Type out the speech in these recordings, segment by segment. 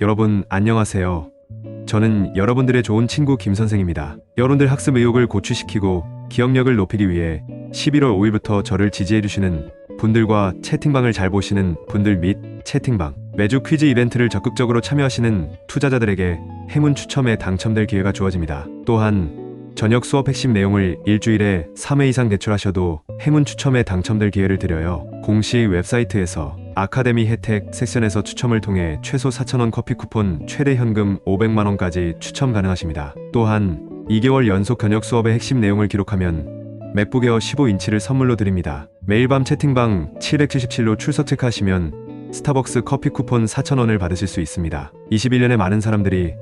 여러분 안녕하세요. 저는 여러분들의 좋은 친구 김선생입니다. 여러분들 학습 의욕을 고취시키고 기억력을 높이기 위해 11월 5일부터 저를 지지해주시는 분들과 채팅방을 잘 보시는 분들 및 채팅방, 매주 퀴즈 이벤트를 적극적으로 참여하시는 투자자들에게 행운 추첨에 당첨될 기회가 주어집니다. 또한 저녁 수업 핵심 내용을 일주일에 3회 이상 제출하셔도 행운 추첨에 당첨될 기회를 드려요. 공식 웹사이트에서 아카데미 혜택 섹션에서 추첨을 통해 최소 4,000원 커피 쿠폰, 최대 현금 500만원까지 추첨 가능하십니다. 또한 2개월 연속 저녁 수업의 핵심 내용을 기록하면 맥북에어 15인치를 선물로 드립니다. 매일 밤 채팅방 777로 출석 체크하시면 스타벅스 커피 쿠폰 4,000원을 받으실 수 있습니다. 21년에 많은 사람들이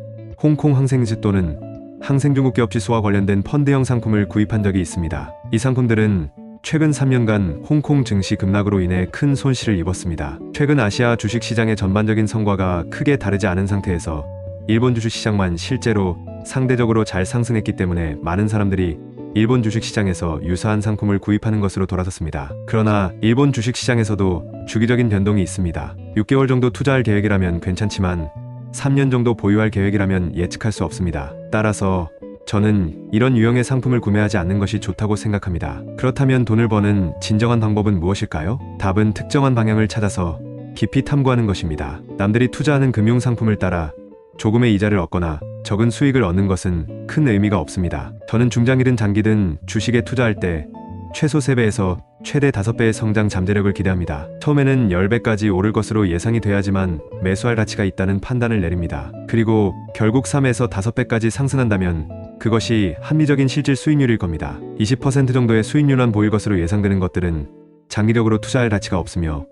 홍콩 항생지 또는 항생중국 기업지수와 관련된 펀드형 상품을 구입한 적이 있습니다. 이 상품들은 최근 3년간 홍콩 증시 급락으로 인해 큰 손실을 입었습니다. 최근 아시아 주식시장의 전반적인 성과가 크게 다르지 않은 상태에서 일본 주식시장만 실제로 상대적으로 잘 상승했기 때문에 많은 사람들이 일본 주식시장에서 유사한 상품을 구입하는 것으로 돌아섰습니다. 그러나 일본 주식시장에서도 주기적인 변동이 있습니다. 6개월 정도 투자할 계획이라면 괜찮지만 3년 정도 보유할 계획이라면 예측할 수 없습니다. 따라서 저는 이런 유형의 상품을 구매하지 않는 것이 좋다고 생각합니다. 그렇다면 돈을 버는 진정한 방법은 무엇일까요? 답은 특정한 방향을 찾아서 깊이 탐구하는 것입니다. 남들이 투자하는 금융상품을 따라 조금의 이자를 얻거나 적은 수익을 얻는 것은 큰 의미가 없습니다. 저는 중장기든 장기든 주식에 투자할 때 최소 3배에서 최대 5배의 성장 잠재력을 기대합니다. 처음에는 10배까지 오를 것으로 예상이 돼야지만 매수할 가치가 있다는 판단을 내립니다. 그리고 결국 3에서 5배까지 상승한다면 그것이 합리적인 실질 수익률일 겁니다. 20% 정도의 수익률만 보일 것으로 예상되는 것들은 장기적으로 투자할 가치가 없으며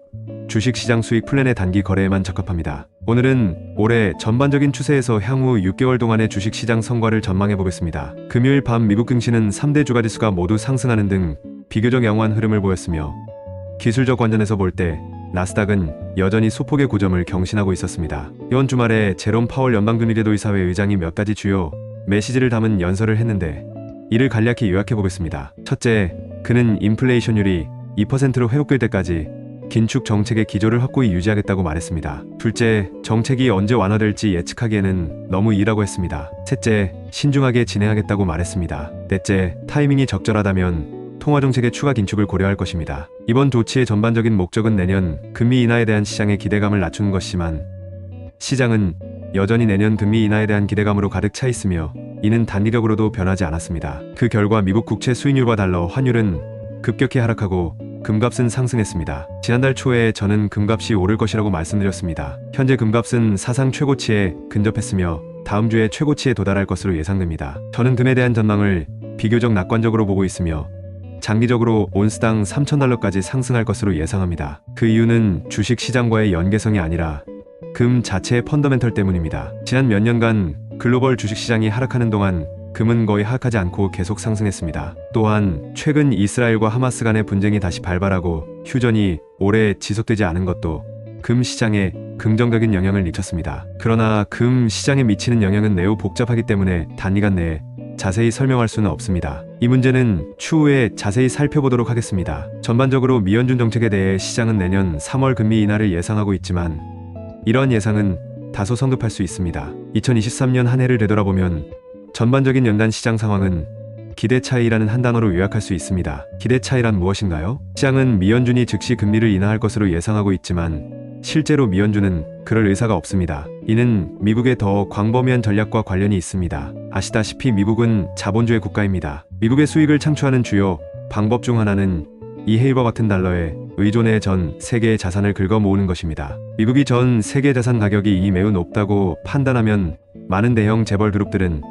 주식시장 수익 플랜의 단기 거래에만 적합합니다. 오늘은 올해 전반적인 추세에서 향후 6개월 동안의 주식시장 성과를 전망해 보겠습니다. 금요일 밤 미국 증시는 3대 주가지수가 모두 상승하는 등 비교적 양호한 흐름을 보였으며 기술적 관점에서 볼 때 나스닥은 여전히 소폭의 고점을 경신하고 있었습니다. 이번 주말에 제롬 파월 연방준비제도이사회 의장이 몇 가지 주요 메시지를 담은 연설을 했는데 이를 간략히 요약해 보겠습니다. 첫째, 그는 인플레이션율이 2%로 회복될 때까지 긴축 정책의 기조를 확고히 유지하겠다고 말했습니다. 둘째, 정책이 언제 완화될지 예측하기에는 너무 이르다고 했습니다. 셋째, 신중하게 진행하겠다고 말했습니다. 넷째, 타이밍이 적절하다면 통화정책의 추가 긴축을 고려할 것입니다. 이번 조치의 전반적인 목적은 내년 금리 인하에 대한 시장의 기대감을 낮추는 것이지만 시장은 여전히 내년 금리 인하에 대한 기대감으로 가득 차 있으며 이는 단기적으로도 변하지 않았습니다. 그 결과 미국 국채 수익률과 달러 환율은 급격히 하락하고 금값은 상승했습니다. 지난달 초에 저는 금값이 오를 것이라고 말씀드렸습니다. 현재 금값은 사상 최고치에 근접했으며 다음 주에 최고치에 도달할 것으로 예상됩니다. 저는 금에 대한 전망을 비교적 낙관적으로 보고 있으며 장기적으로 온스당 3,000달러까지 상승할 것으로 예상합니다. 그 이유는 주식시장과의 연계성이 아니라 금 자체의 펀더멘털 때문입니다. 지난 몇 년간 글로벌 주식시장이 하락하는 동안 금은 거의 하락하지 않고 계속 상승했습니다. 또한 최근 이스라엘과 하마스 간의 분쟁이 다시 발발하고 휴전이 오래 지속되지 않은 것도 금 시장에 긍정적인 영향을 미쳤습니다. 그러나 금 시장에 미치는 영향은 매우 복잡하기 때문에 단기간 내에 자세히 설명할 수는 없습니다. 이 문제는 추후에 자세히 살펴보도록 하겠습니다. 전반적으로 미연준 정책에 대해 시장은 내년 3월 금리 인하를 예상하고 있지만 이러한 예상은 다소 성급할 수 있습니다. 2023년 한 해를 되돌아보면 전반적인 연간 시장 상황은 기대 차이라는 한 단어로 요약할 수 있습니다. 기대 차이란 무엇인가요? 시장은 미연준이 즉시 금리를 인하할 것으로 예상하고 있지만 실제로 미연준은 그럴 의사가 없습니다. 이는 미국의 더 광범위한 전략과 관련이 있습니다. 아시다시피 미국은 자본주의 국가입니다. 미국의 수익을 창출하는 주요 방법 중 하나는 이 해일과 같은 달러에 의존해 전 세계의 자산을 긁어 모으는 것입니다. 미국이 전 세계 자산 가격이 이 매우 높다고 판단하면 많은 대형 재벌 그룹들은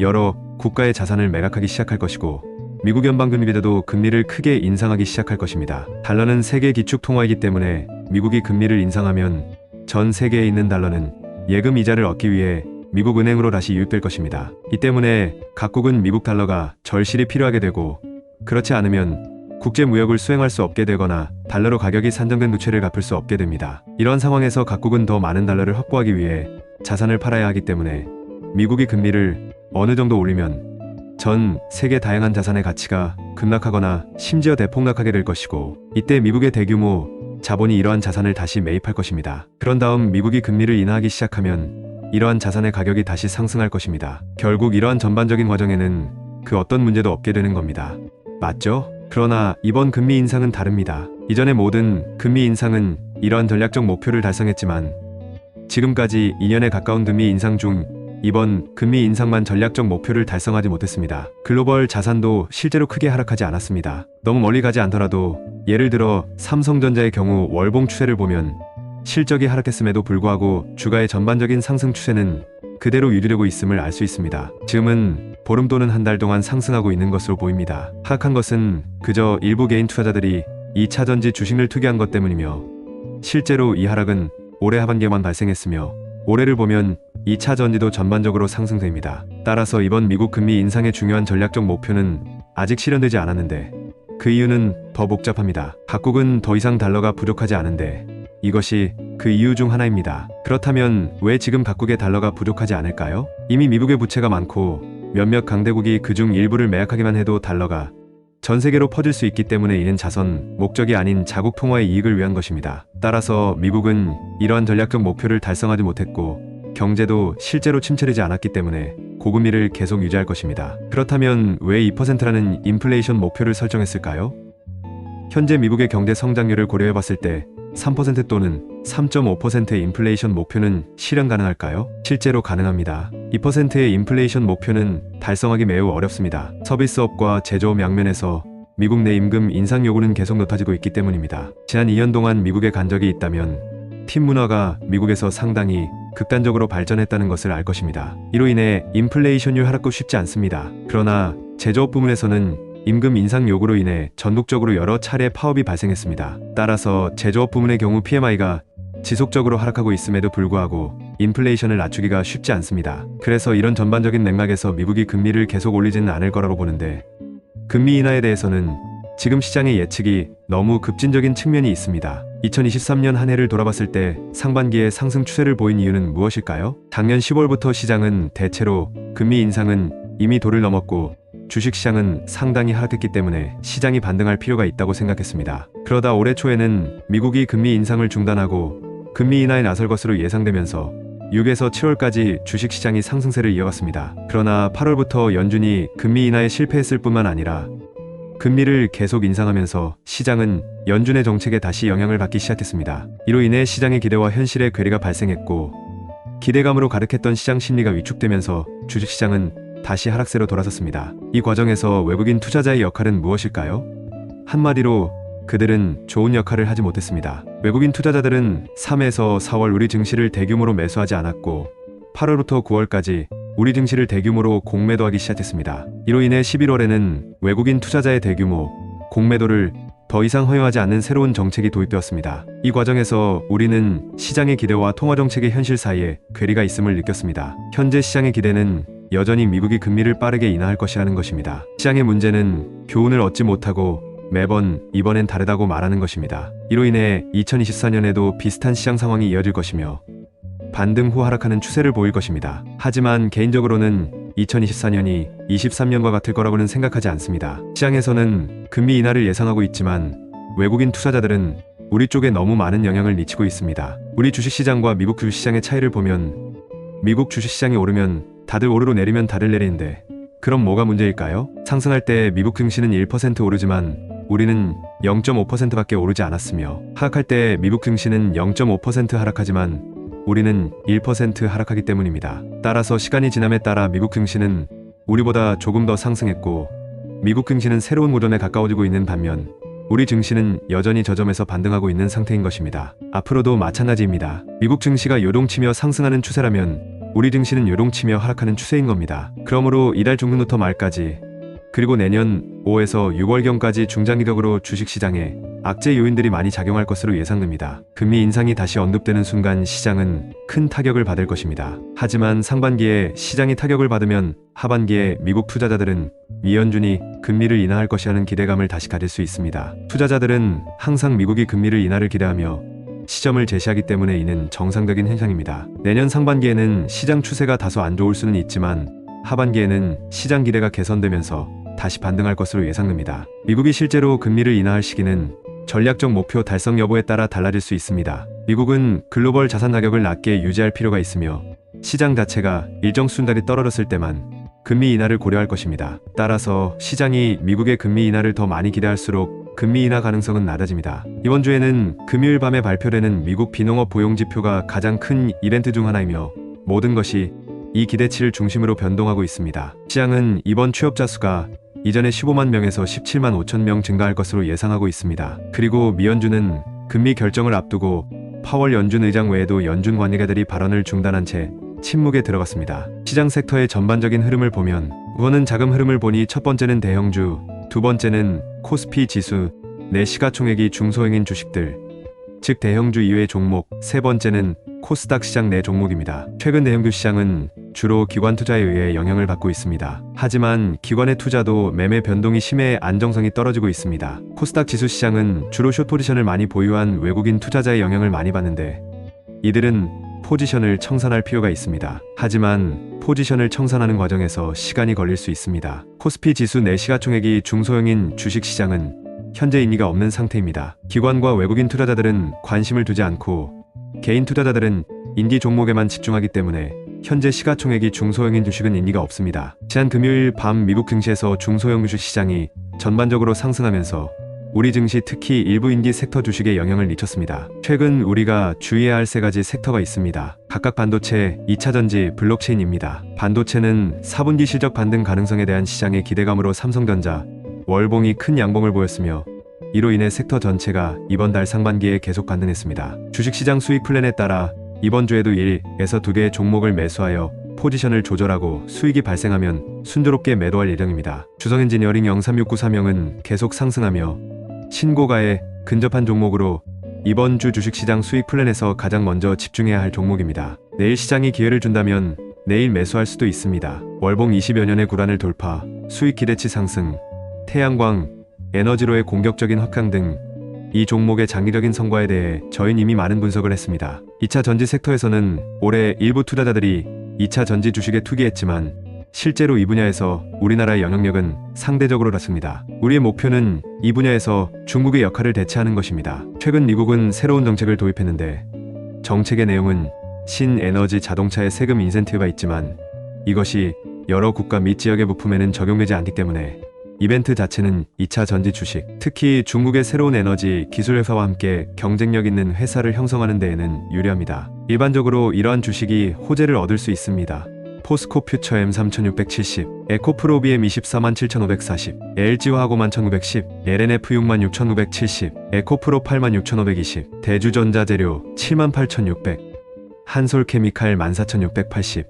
여러 국가의 자산을 매각하기 시작할 것이고 미국 연방준비제도 금리를 크게 인상하기 시작할 것입니다. 달러는 세계 기축 통화이기 때문에 미국이 금리를 인상하면 전 세계에 있는 달러는 예금 이자를 얻기 위해 미국 은행으로 다시 유입될 것입니다. 이 때문에 각국은 미국 달러가 절실히 필요하게 되고 그렇지 않으면 국제 무역을 수행할 수 없게 되거나 달러로 가격이 산정된 부채를 갚을 수 없게 됩니다. 이런 상황에서 각국은 더 많은 달러를 확보하기 위해 자산을 팔아야 하기 때문에 미국이 금리를 어느 정도 올리면 전 세계 다양한 자산의 가치가 급락하거나 심지어 대폭락하게 될 것이고 이때 미국의 대규모 자본이 이러한 자산을 다시 매입할 것입니다. 그런 다음 미국이 금리를 인하하기 시작하면 이러한 자산의 가격이 다시 상승할 것입니다. 결국 이러한 전반적인 과정에는 그 어떤 문제도 없게 되는 겁니다. 맞죠? 그러나 이번 금리 인상은 다릅니다. 이전의 모든 금리 인상은 이러한 전략적 목표를 달성했지만 지금까지 2년에 가까운 금리 인상 중 이번 금리 인상만 전략적 목표를 달성하지 못했습니다. 글로벌 자산도 실제로 크게 하락하지 않았습니다. 너무 멀리 가지 않더라도 예를 들어 삼성전자의 경우 월봉 추세를 보면 실적이 하락했음에도 불구하고 주가의 전반적인 상승 추세는 그대로 유지되고 있음을 알 수 있습니다. 지금은 보름 또는 한 달 동안 상승하고 있는 것으로 보입니다. 하락한 것은 그저 일부 개인 투자자들이 2차전지 주식을 투기한 것 때문이며 실제로 이 하락은 올해 하반기에만 발생했으며 올해를 보면 2차 전지도 전반적으로 상승됩니다. 따라서 이번 미국 금리 인상의 중요한 전략적 목표는 아직 실현되지 않았는데 그 이유는 더 복잡합니다. 각국은 더 이상 달러가 부족하지 않은데 이것이 그 이유 중 하나입니다. 그렇다면 왜 지금 각국의 달러가 부족하지 않을까요? 이미 미국의 부채가 많고 몇몇 강대국이 그중 일부를 매각하기만 해도 달러가 전 세계로 퍼질 수 있기 때문에 이는 자선, 목적이 아닌 자국 통화의 이익을 위한 것입니다. 따라서 미국은 이러한 전략적 목표를 달성하지 못했고 경제도 실제로 침체되지 않았기 때문에 고금리를 계속 유지할 것입니다. 그렇다면 왜 2%라는 인플레이션 목표를 설정했을까요? 현재 미국의 경제 성장률을 고려해봤을 때 3% 또는 3.5%의 인플레이션 목표는 실현 가능할까요? 실제로 가능합니다. 2%의 인플레이션 목표는 달성하기 매우 어렵습니다. 서비스업과 제조업 양면에서 미국 내 임금 인상 요구는 계속 높아지고 있기 때문입니다. 지난 2년 동안 미국에 간 적이 있다면 팀 문화가 미국에서 상당히 극단적으로 발전했다는 것을 알 것입니다. 이로 인해 인플레이션율 하락도 쉽지 않습니다. 그러나 제조업 부문에서는 임금 인상 요구로 인해 전국적으로 여러 차례 파업이 발생했습니다. 따라서 제조업 부문의 경우 PMI가 지속적으로 하락하고 있음에도 불구하고 인플레이션을 낮추기가 쉽지 않습니다. 그래서 이런 전반적인 맥락에서 미국이 금리를 계속 올리지는 않을 거라고 보는데 금리 인하에 대해서는 지금 시장의 예측이 너무 급진적인 측면이 있습니다. 2023년 한 해를 돌아봤을 때 상반기에 상승 추세를 보인 이유는 무엇일까요? 작년 10월부터 시장은 대체로 금리 인상은 이미 도를 넘었고 주식시장은 상당히 하락했기 때문에 시장이 반등할 필요가 있다고 생각했습니다. 그러다 올해 초에는 미국이 금리 인상을 중단하고 금리 인하에 나설 것으로 예상되면서 6에서 7월까지 주식시장이 상승세를 이어갔습니다. 그러나 8월부터 연준이 금리 인하에 실패했을 뿐만 아니라 금리를 계속 인상하면서 시장은 연준의 정책에 다시 영향을 받기 시작했습니다. 이로 인해 시장의 기대와 현실의 괴리가 발생했고 기대감으로 가득했던 시장 심리가 위축되면서 주식시장은 다시 하락세로 돌아섰습니다. 이 과정에서 외국인 투자자의 역할은 무엇일까요? 한마디로 그들은 좋은 역할을 하지 못했습니다. 외국인 투자자들은 3에서 4월 우리 증시를 대규모로 매수하지 않았고 8월부터 9월까지 우리 증시를 대규모로 공매도하기 시작했습니다. 이로 인해 11월에는 외국인 투자자의 대규모 공매도를 더 이상 허용하지 않는 새로운 정책이 도입되었습니다. 이 과정에서 우리는 시장의 기대와 통화정책의 현실 사이에 괴리가 있음을 느꼈습니다. 현재 시장의 기대는 여전히 미국이 금리를 빠르게 인하할 것이라는 것입니다. 시장의 문제는 교훈을 얻지 못하고 매번 이번엔 다르다고 말하는 것입니다. 이로 인해 2024년에도 비슷한 시장 상황이 이어질 것이며 반등 후 하락하는 추세를 보일 것입니다. 하지만 개인적으로는 2024년이 23년과 같을 거라고는 생각하지 않습니다. 시장에서는 금리 인하를 예상하고 있지만 외국인 투자자들은 우리 쪽에 너무 많은 영향을 미치고 있습니다. 우리 주식시장과 미국 주식시장의 차이를 보면 미국 주식시장이 오르면 다들 오르고 내리면 다들 내리는데 그럼 뭐가 문제일까요? 상승할 때 미국 증시는 1% 오르지만 우리는 0.5%밖에 오르지 않았으며 하락할 때 미국 증시는 0.5% 하락하지만 우리는 1% 하락하기 때문입니다. 따라서 시간이 지남에 따라 미국 증시는 우리보다 조금 더 상승했고 미국 증시는 새로운 고점에 가까워지고 있는 반면 우리 증시는 여전히 저점에서 반등하고 있는 상태인 것입니다. 앞으로도 마찬가지입니다. 미국 증시가 요동치며 상승하는 추세라면 우리 증시는 요동치며 하락하는 추세인 겁니다. 그러므로 이달 중순부터 말까지 그리고 내년 5에서 6월경까지 중장기적으로 주식시장에 악재 요인들이 많이 작용할 것으로 예상됩니다. 금리 인상이 다시 언급되는 순간 시장은 큰 타격을 받을 것입니다. 하지만 상반기에 시장이 타격을 받으면 하반기에 미국 투자자들은 미 연준이 금리를 인하할 것이라는 기대감을 다시 가질 수 있습니다. 투자자들은 항상 미국이 금리를 인하를 기대하며 시점을 제시하기 때문에 이는 정상적인 현상입니다. 내년 상반기에는 시장 추세가 다소 안 좋을 수는 있지만 하반기에는 시장 기대가 개선되면서 다시 반등할 것으로 예상됩니다. 미국이 실제로 금리를 인하할 시기는 전략적 목표 달성 여부에 따라 달라질 수 있습니다. 미국은 글로벌 자산 가격을 낮게 유지할 필요가 있으며 시장 자체가 일정 수준달이 떨어졌을 때만 금리 인하를 고려할 것입니다. 따라서 시장이 미국의 금리 인하를 더 많이 기대할수록 금리 인하 가능성은 낮아집니다. 이번 주에는 금요일 밤에 발표되는 미국 비농업 고용지표가 가장 큰 이벤트 중 하나이며 모든 것이 이 기대치를 중심으로 변동하고 있습니다. 시장은 이번 취업자 수가 이전에 15만 명에서 17만 5천 명 증가할 것으로 예상하고 있습니다. 그리고 미연준은 금리 결정을 앞두고 파월 연준 의장 외에도 연준 관계자들이 발언을 중단한 채 침묵에 들어갔습니다. 시장 섹터의 전반적인 흐름을 보면 우선은 자금 흐름을 보니 첫 번째는 대형주, 두 번째는 코스피 지수 내 시가총액이 중소형인 주식들, 즉 대형주 이외의 종목, 세 번째는 코스닥 시장 내 종목입니다. 최근 대형주 시장은 주로 기관 투자에 의해 영향을 받고 있습니다. 하지만 기관의 투자도 매매 변동이 심해 안정성이 떨어지고 있습니다. 코스닥 지수 시장은 주로 숏 포지션을 많이 보유한 외국인 투자자의 영향을 많이 받는데 이들은 포지션을 청산할 필요가 있습니다. 하지만 포지션을 청산하는 과정에서 시간이 걸릴 수 있습니다. 코스피 지수 내 시가총액이 중소형인 주식 시장은 현재 인기가 없는 상태입니다. 기관과 외국인 투자자들은 관심을 두지 않고 개인 투자자들은 인기 종목에만 집중하기 때문에 현재 시가총액이 중소형인 주식은 인기가 없습니다. 지난 금요일 밤 미국 증시에서 중소형 주식 시장이 전반적으로 상승하면서 우리 증시 특히 일부 인기 섹터 주식에 영향을 미쳤습니다. 최근 우리가 주의해야 할 세 가지 섹터가 있습니다. 각각 반도체, 2차전지, 블록체인입니다. 반도체는 4분기 실적 반등 가능성에 대한 시장의 기대감으로 삼성전자, 월봉이 큰 양봉을 보였으며 이로 인해 섹터 전체가 이번 달 상반기에 계속 반등했습니다. 주식시장 수익 플랜에 따라 이번 주에도 1에서 2개의 종목을 매수하여 포지션을 조절하고 수익이 발생하면 순조롭게 매도할 예정입니다. 주성엔지니어링 03693형은 계속 상승하며 신고가에 근접한 종목으로 이번 주 주식시장 수익 플랜에서 가장 먼저 집중해야 할 종목입니다. 내일 시장이 기회를 준다면 내일 매수할 수도 있습니다. 월봉 20여 년의 구간을 돌파, 수익 기대치 상승, 태양광, 에너지로의 공격적인 확강 등 이 종목의 장기적인 성과에 대해 저희는 이미 많은 분석을 했습니다. 2차 전지 섹터에서는 올해 일부 투자자들이 2차 전지 주식에 투기했지만 실제로 이 분야에서 우리나라의 영향력은 상대적으로 낮습니다. 우리의 목표는 이 분야에서 중국의 역할을 대체하는 것입니다. 최근 미국은 새로운 정책을 도입했는데 정책의 내용은 신에너지 자동차에 세금 인센티브가 있지만 이것이 여러 국가 및 지역의 부품에는 적용되지 않기 때문에 이벤트 자체는 2차 전지 주식, 특히 중국의 새로운 에너지 기술 회사와 함께 경쟁력 있는 회사를 형성하는 데에는 유리합니다. 일반적으로 이러한 주식이 호재를 얻을 수 있습니다. 포스코 퓨처 M3670, 에코프로 BM 247,540, LG화학고 1910, LNF 66,970, 에코프로 86,520, 대주전자재료 78,600, 한솔케미칼 14,680,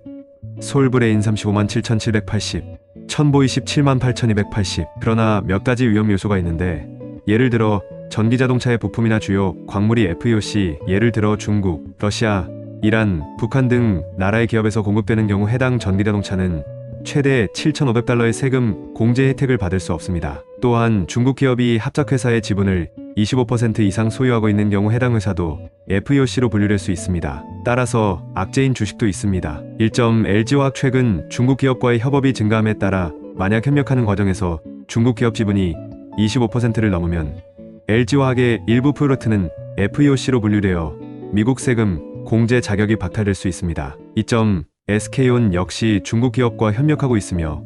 솔브레인 357,780, 천보이십 78,280. 그러나 몇 가지 위험 요소가 있는데 예를 들어 전기자동차의 부품이나 주요 광물이 FEOC, 예를 들어 중국, 러시아, 이란, 북한 등 나라의 기업에서 공급되는 경우 해당 전기자동차는 최대 7,500달러의 세금 공제 혜택을 받을 수 없습니다. 또한 중국 기업이 합작회사의 지분을 25% 이상 소유하고 있는 경우 해당 회사도 FEOC로 분류될 수 있습니다. 따라서 악재인 주식도 있습니다. 1점 LG화학 최근 중국 기업과의 협업이 증가함에 따라 만약 협력하는 과정에서 중국 기업 지분이 25%를 넘으면 LG화학의 일부 프로젝트는 FEOC로 분류되어 미국 세금 공제 자격이 박탈될 수 있습니다. 2점 SK온 역시 중국 기업과 협력하고 있으며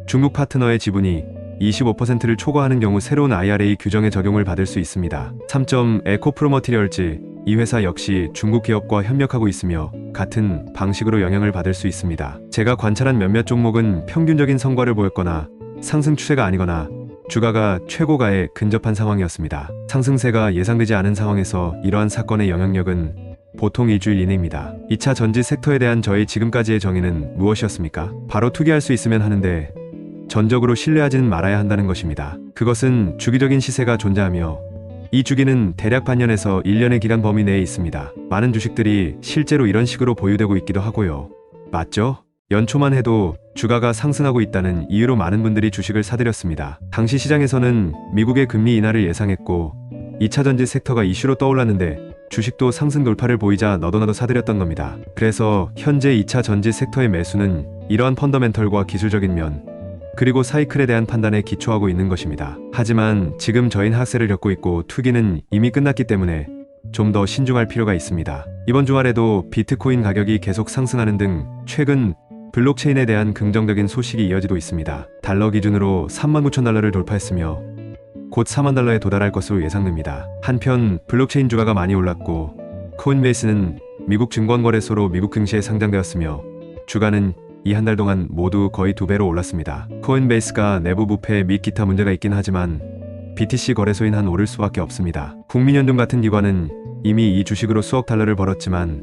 중국 파트너의 지분이 25%를 초과하는 경우 새로운 IRA 규정의 적용을 받을 수 있습니다. 3점 에코프로머티리얼즈, 이 회사 역시 중국 기업과 협력하고 있으며 같은 방식으로 영향을 받을 수 있습니다. 제가 관찰한 몇몇 종목은 평균적인 성과를 보였거나 상승 추세가 아니거나 주가가 최고가에 근접한 상황이었습니다. 상승세가 예상되지 않은 상황에서 이러한 사건의 영향력은 보통 일주일 이내입니다. 2차 전지 섹터에 대한 저희 지금까지의 정의는 무엇이었습니까? 바로 투기할 수 있으면 하는데 전적으로 신뢰하지는 말아야 한다는 것입니다. 그것은 주기적인 시세가 존재하며 이 주기는 대략 반년에서 1년의 기간 범위 내에 있습니다. 많은 주식들이 실제로 이런 식으로 보유되고 있기도 하고요. 맞죠? 연초만 해도 주가가 상승하고 있다는 이유로 많은 분들이 주식을 사들였습니다. 당시 시장에서는 미국의 금리 인하를 예상했고 2차 전지 섹터가 이슈로 떠올랐는데 주식도 상승 돌파를 보이자 너도나도 사들였던 겁니다. 그래서 현재 2차 전지 섹터의 매수는 이러한 펀더멘털과 기술적인 면, 그리고 사이클에 대한 판단에 기초하고 있는 것입니다. 하지만 지금 저희는 하락세를 겪고 있고 투기는 이미 끝났기 때문에 좀 더 신중할 필요가 있습니다. 이번 주말에도 비트코인 가격이 계속 상승하는 등 최근 블록체인에 대한 긍정적인 소식이 이어지고 있습니다. 달러 기준으로 39,000달러를 돌파했으며 곧 4만 달러에 도달할 것으로 예상됩니다. 한편 블록체인 주가가 많이 올랐고 코인베이스는 미국 증권거래소로 미국 증시에 상장되었으며 주가는 이 한 달 동안 모두 거의 2배로 올랐습니다. 코인베이스가 내부 부패 및 기타 문제가 있긴 하지만 BTC 거래소인 한 오를 수밖에 없습니다. 국민연금 같은 기관은 이미 이 주식으로 수억 달러를 벌었지만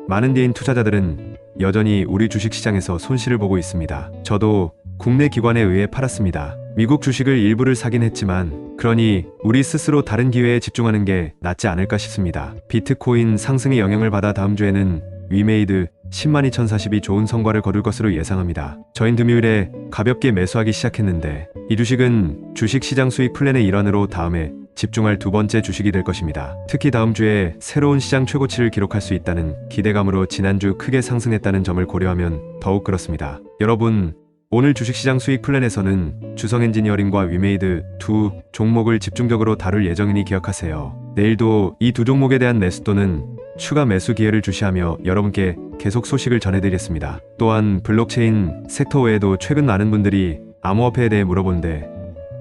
많은 개인 투자자들은 여전히 우리 주식시장에서 손실을 보고 있습니다. 저도 국내 기관에 의해 팔았습니다. 미국 주식을 일부를 사긴 했지만 그러니 우리 스스로 다른 기회에 집중하는 게 낫지 않을까 싶습니다. 비트코인 상승의 영향을 받아 다음 주에는 위메이드 102,040이 좋은 성과를 거둘 것으로 예상합니다. 저희는 금요일에 가볍게 매수하기 시작했는데 이 주식은 주식시장 수익 플랜의 일환으로 다음에 집중할 두 번째 주식이 될 것입니다. 특히 다음 주에 새로운 시장 최고치를 기록할 수 있다는 기대감으로 지난주 크게 상승했다는 점을 고려하면 더욱 그렇습니다. 여러분, 오늘 주식시장 수익 플랜에서는 주성엔지니어링과 위메이드 두 종목을 집중적으로 다룰 예정이니 기억하세요. 내일도 이 두 종목에 대한 매수 또는 추가 매수 기회를 주시하며 여러분께 계속 소식을 전해드리겠습니다. 또한 블록체인 섹터 외에도 최근 많은 분들이 암호화폐에 대해 물어보는데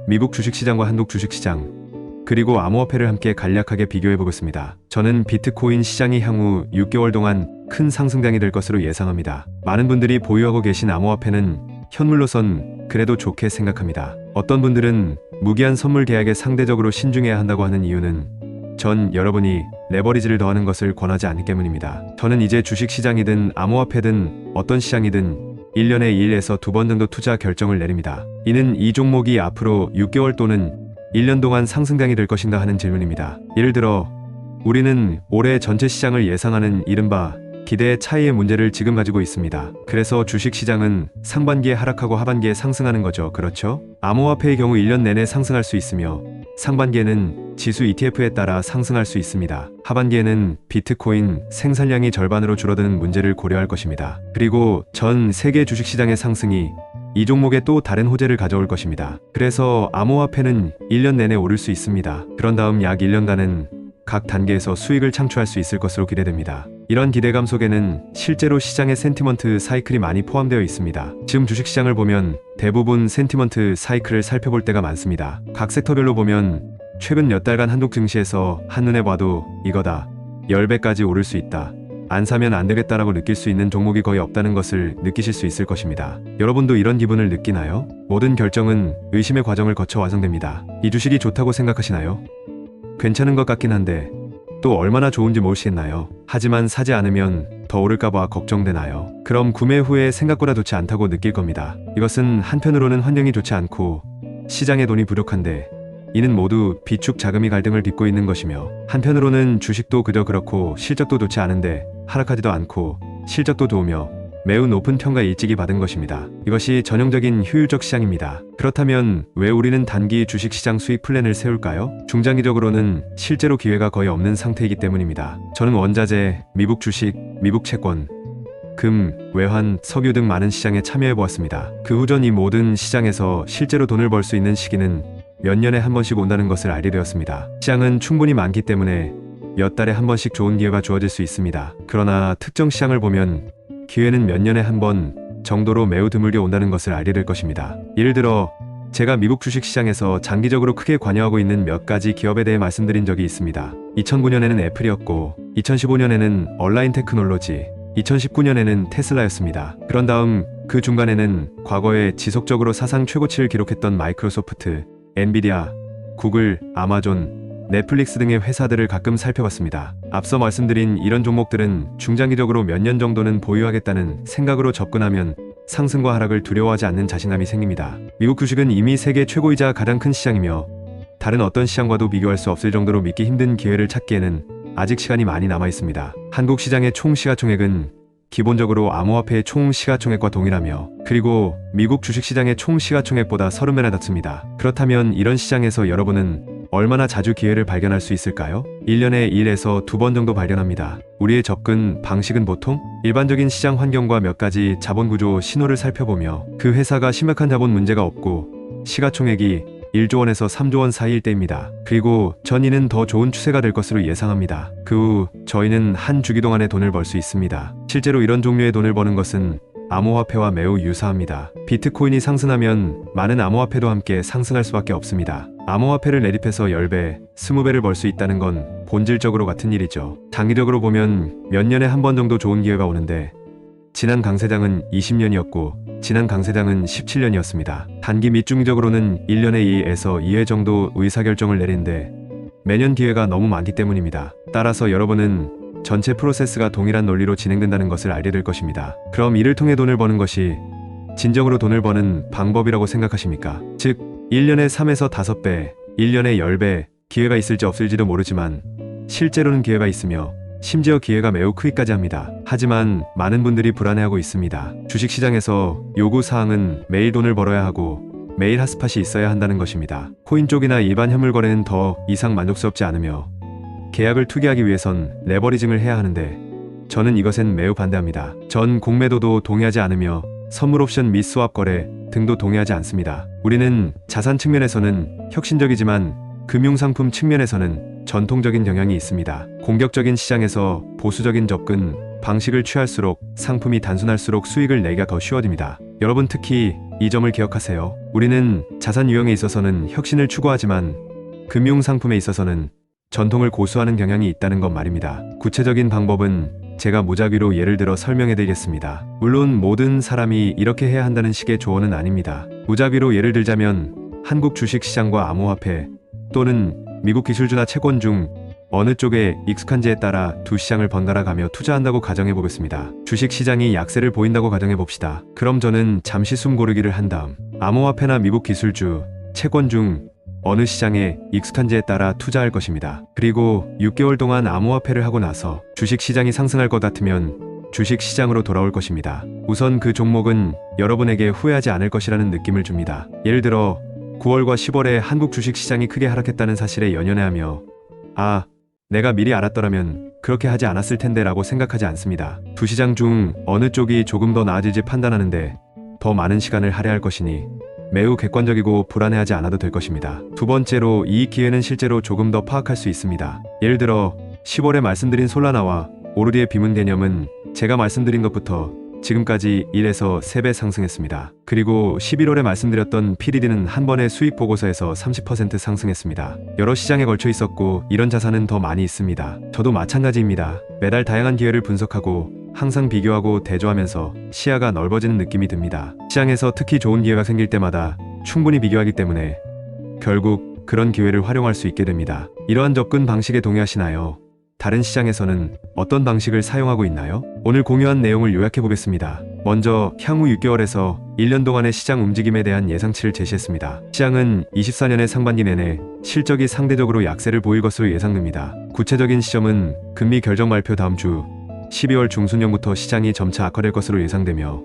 미국 주식시장과 한국 주식시장 그리고 암호화폐를 함께 간략하게 비교해보겠습니다. 저는 비트코인 시장이 향후 6개월 동안 큰 상승장이 될 것으로 예상합니다. 많은 분들이 보유하고 계신 암호화폐는 현물로선 그래도 좋게 생각합니다. 어떤 분들은 무기한 선물 계약에 상대적으로 신중해야 한다고 하는 이유는 전 여러분이 레버리지를 더하는 것을 권하지 않기 때문입니다. 저는 이제 주식시장이든 암호화폐든 어떤 시장이든 1년에 1에서 2번 정도 투자 결정을 내립니다. 이는 이 종목이 앞으로 6개월 또는 1년 동안 상승장이 될 것인가 하는 질문입니다. 예를 들어 우리는 올해 전체 시장을 예상하는 이른바 기대의 차이의 문제를 지금 가지고 있습니다. 그래서 주식시장은 상반기에 하락하고 하반기에 상승하는 거죠. 그렇죠? 암호화폐의 경우 1년 내내 상승할 수 있으며 상반기에는 지수 ETF에 따라 상승할 수 있습니다. 하반기에는 비트코인 생산량이 절반으로 줄어드는 문제를 고려할 것입니다. 그리고 전 세계 주식시장의 상승이 이 종목에 또 다른 호재를 가져올 것입니다. 그래서 암호화폐는 1년 내내 오를 수 있습니다. 그런 다음 약 1년간은 각 단계에서 수익을 창출할 수 있을 것으로 기대됩니다. 이런 기대감 속에는 실제로 시장의 센티먼트 사이클이 많이 포함되어 있습니다. 지금 주식시장을 보면 대부분 센티먼트 사이클을 살펴볼 때가 많습니다. 각 섹터별로 보면 최근 몇 달간 한국 증시에서 한눈에 봐도 이거다, 10배까지 오를 수 있다, 안 사면 안 되겠다라고 느낄 수 있는 종목이 거의 없다는 것을 느끼실 수 있을 것입니다. 여러분도 이런 기분을 느끼나요? 모든 결정은 의심의 과정을 거쳐 완성됩니다. 이 주식이 좋다고 생각하시나요? 괜찮은 것 같긴 한데 또 얼마나 좋은지 모르시겠나요? 하지만 사지 않으면 더 오를까봐 걱정되나요? 그럼 구매 후에 생각보다 좋지 않다고 느낄 겁니다. 이것은 한편으로는 환경이 좋지 않고 시장에 돈이 부족한데 이는 모두 비축 자금이 갈등을 빚고 있는 것이며 한편으로는 주식도 그저 그렇고 실적도 좋지 않은데 하락하지도 않고 실적도 좋으며 매우 높은 평가 일찍이 받은 것입니다. 이것이 전형적인 효율적 시장입니다. 그렇다면 왜 우리는 단기 주식시장 수익 플랜을 세울까요? 중장기적으로는 실제로 기회가 거의 없는 상태이기 때문입니다. 저는 원자재, 미국 주식, 미국 채권, 금, 외환, 석유 등 많은 시장에 참여해보았습니다. 그 후 전 이 모든 시장에서 실제로 돈을 벌 수 있는 시기는 몇 년에 한 번씩 온다는 것을 알게 되었습니다. 시장은 충분히 많기 때문에 몇 달에 한 번씩 좋은 기회가 주어질 수 있습니다. 그러나 특정 시장을 보면 기회는 몇 년에 한 번 정도로 매우 드물게 온다는 것을 알게 될 것입니다. 예를 들어 제가 미국 주식시장에서 장기적으로 크게 관여하고 있는 몇 가지 기업에 대해 말씀드린 적이 있습니다. 2009년에는 애플이었고 2015년에는 얼라인 테크놀로지, 2019년에는 테슬라였습니다. 그런 다음 그 중간에는 과거에 지속적으로 사상 최고치를 기록했던 마이크로소프트, 엔비디아, 구글, 아마존, 넷플릭스 등의 회사들을 가끔 살펴봤습니다. 앞서 말씀드린 이런 종목들은 중장기적으로 몇 년 정도는 보유하겠다는 생각으로 접근하면 상승과 하락을 두려워하지 않는 자신감이 생깁니다. 미국 주식은 이미 세계 최고이자 가장 큰 시장이며 다른 어떤 시장과도 비교할 수 없을 정도로 믿기 힘든 기회를 찾기에는 아직 시간이 많이 남아 있습니다. 한국 시장의 총 시가총액은 기본적으로 암호화폐의 총 시가총액과 동일하며 그리고 미국 주식시장의 총 시가총액보다 30배나 낮습니다. 그렇다면 이런 시장에서 여러분은 얼마나 자주 기회를 발견할 수 있을까요? 1년에 1에서 2번 정도 발견합니다. 우리의 접근 방식은 보통 일반적인 시장 환경과 몇 가지 자본 구조 신호를 살펴보며 그 회사가 심각한 자본 문제가 없고 시가총액이 1조 원에서 3조 원 사이일 때입니다. 그리고 전 이는 더 좋은 추세가 될 것으로 예상합니다. 그 후 저희는 한 주기 동안에 돈을 벌 수 있습니다. 실제로 이런 종류의 돈을 버는 것은 암호화폐와 매우 유사합니다. 비트코인이 상승하면 많은 암호화폐도 함께 상승할 수밖에 없습니다. 암호화폐를 내립해서 10배, 20배를 벌 수 있다는 건 본질적으로 같은 일이죠. 장기적으로 보면 몇 년에 한 번 정도 좋은 기회가 오는데 지난 강세장은 20년이었고 지난 강세장은 17년이었습니다. 단기 및 중기적으로는 1년에 2에서 2회 정도 의사결정을 내리는데 매년 기회가 너무 많기 때문입니다. 따라서 여러분은 전체 프로세스가 동일한 논리로 진행된다는 것을 알게 될 것입니다. 그럼 이를 통해 돈을 버는 것이 진정으로 돈을 버는 방법이라고 생각하십니까? 즉 1년에 3에서 5배, 1년에 10배 기회가 있을지 없을지도 모르지만 실제로는 기회가 있으며 심지어 기회가 매우 크기까지 합니다. 하지만 많은 분들이 불안해하고 있습니다. 주식시장에서 요구사항은 매일 돈을 벌어야 하고 매일 핫스팟이 있어야 한다는 것입니다. 코인 쪽이나 일반 현물 거래는 더 이상 만족스럽지 않으며 계약을 투기하기 위해선 레버리징을 해야 하는데 저는 이것엔 매우 반대합니다. 전 공매도도 동의하지 않으며 선물 옵션 및 스왑 거래 등도 동의하지 않습니다. 우리는 자산 측면에서는 혁신적이지만 금융상품 측면에서는 전통적인 경향이 있습니다. 공격적인 시장에서 보수적인 접근 방식을 취할수록 상품이 단순할수록 수익을 내기가 더 쉬워집니다. 여러분 특히 이 점을 기억하세요. 우리는 자산 유형에 있어서는 혁신을 추구하지만 금융상품에 있어서는 전통을 고수하는 경향이 있다는 것 말입니다. 구체적인 방법은 제가 무작위로 예를 들어 설명해 드리겠습니다. 물론 모든 사람이 이렇게 해야 한다는 식의 조언은 아닙니다. 무작위로 예를 들자면 한국 주식시장과 암호화폐 또는 미국 기술주나 채권 중 어느 쪽에 익숙한지에 따라 두 시장을 번갈아 가며 투자한다고 가정해 보겠습니다. 주식시장이 약세를 보인다고 가정해 봅시다. 그럼 저는 잠시 숨 고르기를 한 다음 암호화폐나 미국 기술주, 채권 중 어느 시장에 익숙한지에 따라 투자할 것입니다. 그리고 6개월 동안 암호화폐를 하고 나서 주식시장이 상승할 것 같으면 주식시장으로 돌아올 것입니다. 우선 그 종목은 여러분에게 후회하지 않을 것이라는 느낌을 줍니다. 예를 들어 9월과 10월에 한국 주식시장이 크게 하락했다는 사실에 연연해하며 아, 내가 미리 알았더라면 그렇게 하지 않았을 텐데 라고 생각하지 않습니다. 두 시장 중 어느 쪽이 조금 더 나아질지 판단하는데 더 많은 시간을 할애할 것이니 매우 객관적이고 불안해하지 않아도 될 것입니다. 두 번째로 이 기회는 실제로 조금 더 파악할 수 있습니다. 예를 들어 10월에 말씀드린 솔라나와 오르리의 비문 개념은 제가 말씀드린 것부터 지금까지 1에서 3배 상승했습니다. 그리고 11월에 말씀드렸던 PDD는 한 번의 수익 보고서에서 30% 상승했습니다. 여러 시장에 걸쳐 있었고 이런 자산은 더 많이 있습니다. 저도 마찬가지입니다. 매달 다양한 기회를 분석하고 항상 비교하고 대조하면서 시야가 넓어지는 느낌이 듭니다. 시장에서 특히 좋은 기회가 생길 때마다 충분히 비교하기 때문에 결국 그런 기회를 활용할 수 있게 됩니다. 이러한 접근 방식에 동의하시나요? 다른 시장에서는 어떤 방식을 사용하고 있나요? 오늘 공유한 내용을 요약해 보겠습니다. 먼저 향후 6개월에서 1년 동안의 시장 움직임에 대한 예상치를 제시했습니다. 시장은 24년의 상반기 내내 실적이 상대적으로 약세를 보일 것으로 예상됩니다. 구체적인 시점은 금리 결정 발표 다음 주 12월 중순경부터 시장이 점차 악화될 것으로 예상되며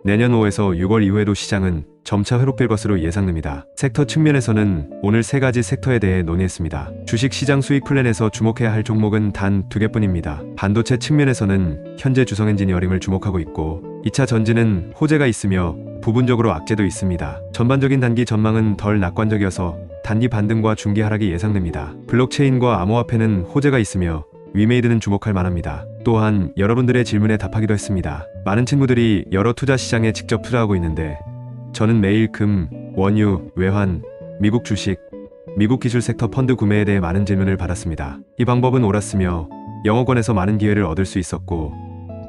내년 5에서 6월 이후에도 시장은 점차 회복될 것으로 예상됩니다. 섹터 측면에서는 오늘 3가지 섹터에 대해 논의했습니다. 주식시장 수익 플랜에서 주목해야 할 종목은 단 2개뿐입니다. 반도체 측면에서는 현재 주성 엔지니어링을 주목하고 있고 2차 전지는 호재가 있으며 부분적으로 악재도 있습니다. 전반적인 단기 전망은 덜 낙관적이어서 단기 반등과 중기 하락이 예상됩니다. 블록체인과 암호화폐는 호재가 있으며 위메이드는 주목할 만합니다. 또한 여러분들의 질문에 답하기도 했습니다. 많은 친구들이 여러 투자 시장에 직접 투자하고 있는데 저는 매일 금, 원유, 외환, 미국 주식, 미국 기술 섹터 펀드 구매에 대해 많은 질문을 받았습니다. 이 방법은 옳았으며 영어권에서 많은 기회를 얻을 수 있었고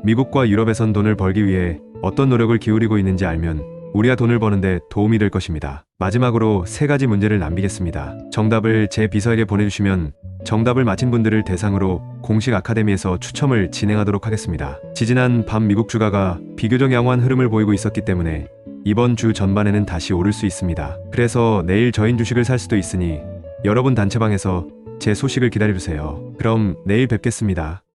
미국과 유럽에선 돈을 벌기 위해 어떤 노력을 기울이고 있는지 알면 우리가 돈을 버는데 도움이 될 것입니다. 마지막으로 3가지 문제를 남기겠습니다. 정답을 제 비서에게 보내주시면 정답을 맞힌 분들을 대상으로 공식 아카데미에서 추첨을 진행하도록 하겠습니다. 지지난 밤 미국 주가가 비교적 양호한 흐름을 보이고 있었기 때문에 이번 주 전반에는 다시 오를 수 있습니다. 그래서 내일 저인 주식을 살 수도 있으니 여러분 단체방에서 제 소식을 기다려주세요. 그럼 내일 뵙겠습니다.